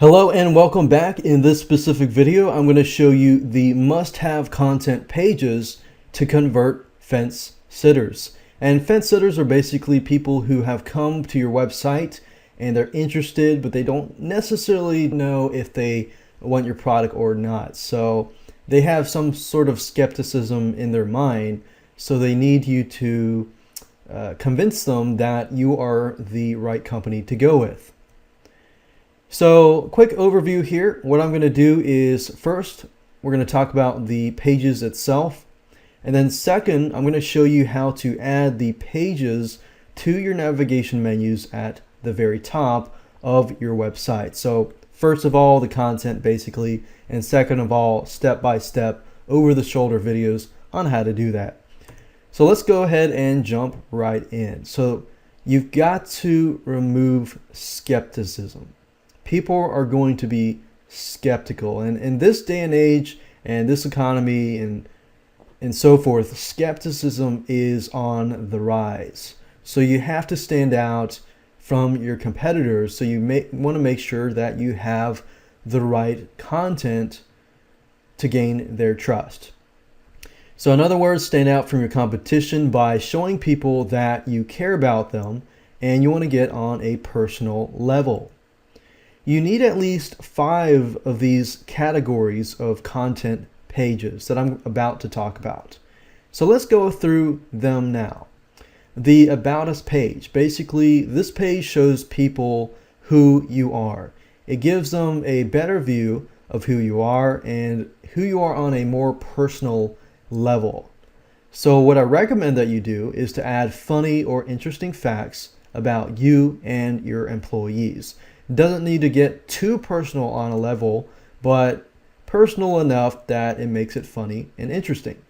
Hello and welcome back. In this specific video, I'm going to show you the must-have content pages to convert fence sitters. And fence sitters are basically people who have come to your website and they're interested, but they don't necessarily know if they want your product or not. So they have some sort of skepticism in their mind. So they need you to convince them that you are the right company to go with. So quick overview here. What I'm going to do is first, we're going to talk about the pages itself. And then second, I'm going to show you how to add the pages to your navigation menus at the very top of your website. So first of all, the content basically, and second of all, step-by-step over-the-shoulder videos on how to do that. So let's go ahead and jump right in. So you've got to remove skepticism. People are going to be skeptical, and in this day and age and this economy and so forth, skepticism is on the rise. So you have to stand out from your competitors. So you want to make sure that you have the right content to gain their trust. So in other words, stand out from your competition by showing people that you care about them and you want to get on a personal level. You need at least 5 of these categories of content pages that I'm about to talk about. So let's go through them now. The About Us page. Basically, this page shows people who you are. It gives them a better view of who you are and who you are on a more personal level. So what I recommend that you do is to add funny or interesting facts about you and your employees. Doesn't need to get too personal on a level, but personal enough that it makes it funny and interesting.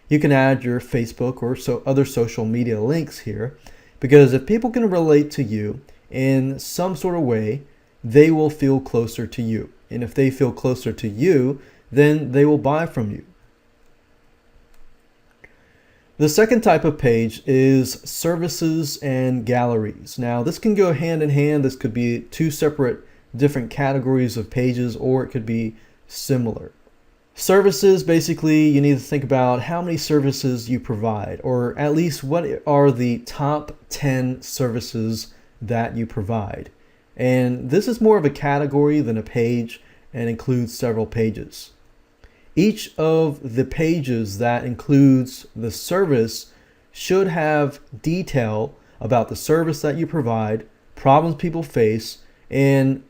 You can add your Facebook or other social media links here, because if people can relate to you in some sort of way, they will feel closer to you. And if they feel closer to you, then they will buy from you. The second type of page is services and galleries. Now this can go hand in hand. This could be 2 separate different categories of pages, or it could be similar. Services, basically you need to think about how many services you provide, or at least what are the top 10 services that you provide. And this is more of a category than a page and includes several pages. Each of the pages that includes the service should have detail about the service that you provide, problems people face, and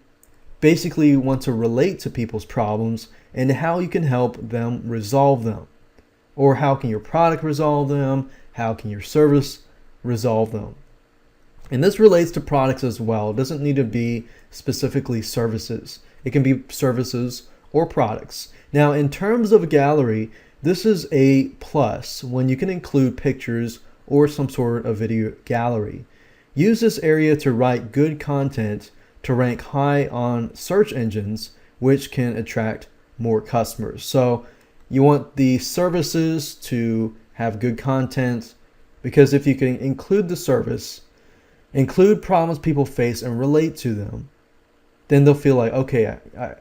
basically want to relate to people's problems and how you can help them resolve them. Or how can your product resolve them? How can your service resolve them? And this relates to products as well. It doesn't need to be specifically services. It can be services or products. Now, in terms of a gallery, this is a plus when you can include pictures or some sort of video gallery. Use this area to write good content to rank high on search engines, which can attract more customers. So you want the services to have good content, because if you can include the service, include problems people face and relate to them, then they'll feel like, okay,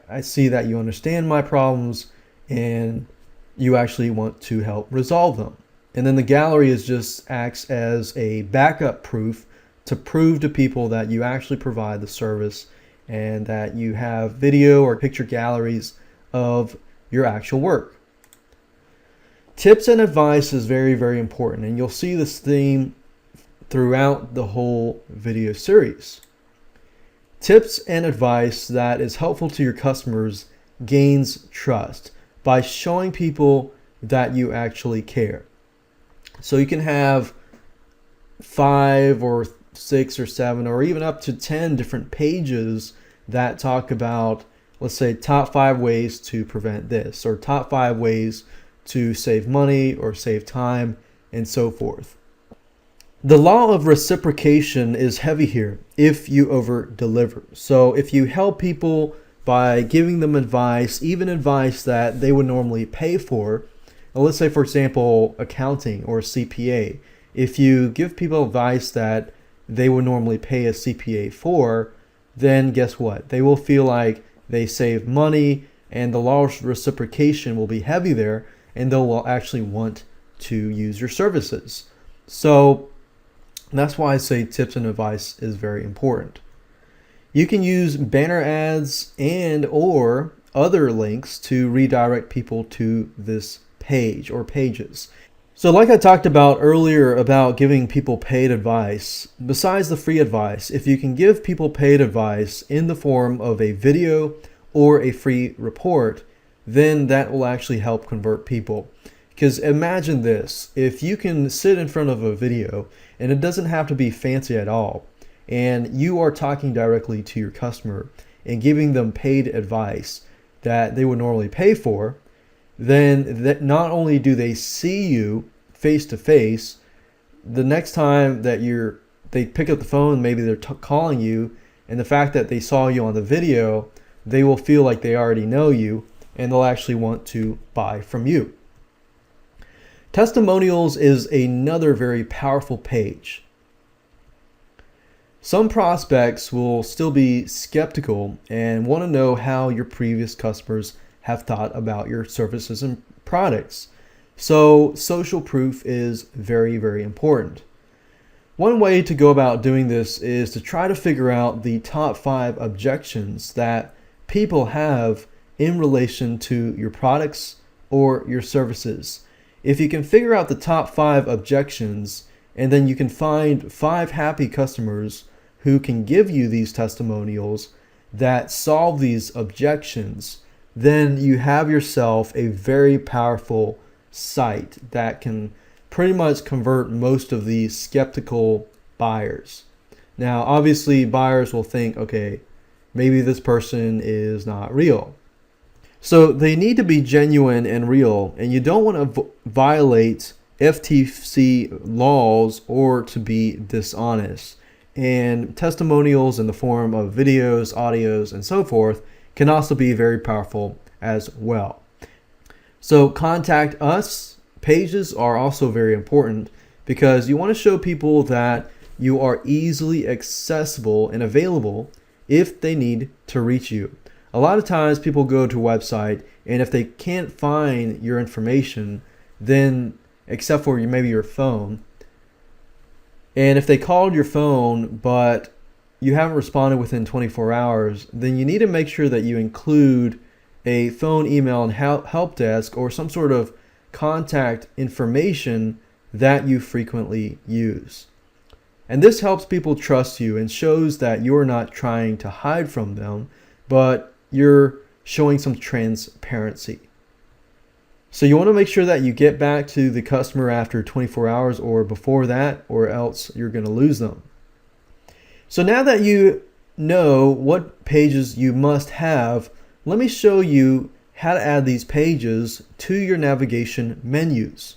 I see that you understand my problems and you actually want to help resolve them. And then the gallery acts as a backup proof to prove to people that you actually provide the service and that you have video or picture galleries of your actual work. Tips and advice is very, very important, and you'll see this theme throughout the whole video series. Tips and advice that is helpful to your customers gains trust by showing people that you actually care. So you can have 5 or 6 or 7 or even up to 10 different pages that talk about, let's say, top 5 ways to prevent this, or top 5 ways to save money or save time, and so forth. The law of reciprocation is heavy here if you over deliver. So if you help people by giving them advice, even advice that they would normally pay for, let's say for example accounting or CPA, if you give people advice that they would normally pay a CPA for, then guess what? They will feel like they save money, and the law of reciprocation will be heavy there, and they'll actually want to use your services. So that's why I say tips and advice is very important. You can use banner ads and or other links to redirect people to this page or pages. So like I talked about earlier about giving people paid advice, besides the free advice, if you can give people paid advice in the form of a video or a free report, then that will actually help convert people. Because imagine this, if you can sit in front of a video, and it doesn't have to be fancy at all, and you are talking directly to your customer and giving them paid advice that they would normally pay for, then that not only do they see you face to face, the next time that they pick up the phone, maybe they're calling you, and the fact that they saw you on the video, they will feel like they already know you, and they'll actually want to buy from you. Testimonials is another very powerful page. Some prospects will still be skeptical and want to know how your previous customers have thought about your services and products. So social proof is very, very important. One way to go about doing this is to try to figure out the top 5 objections that people have in relation to your products or your services. If you can figure out the top 5 objections, and then you can find 5 happy customers who can give you these testimonials that solve these objections, then you have yourself a very powerful site that can pretty much convert most of the skeptical buyers. Now, obviously, buyers will think, okay, maybe this person is not real. So they need to be genuine and real, and you don't want to violate FTC laws or to be dishonest. And testimonials in the form of videos, audios, and so forth can also be very powerful as well. So contact us pages are also very important because you want to show people that you are easily accessible and available if they need to reach you. A lot of times people go to a website, and if they can't find your information, then except for maybe your phone, and if they called your phone but you haven't responded within 24 hours, then you need to make sure that you include a phone, email, and help desk or some sort of contact information that you frequently use. And this helps people trust you and shows that you're not trying to hide from them, but you're showing some transparency. So you want to make sure that you get back to the customer after 24 hours or before that, or else you're going to lose them. So now that you know what pages you must have, let me show you how to add these pages to your navigation menus.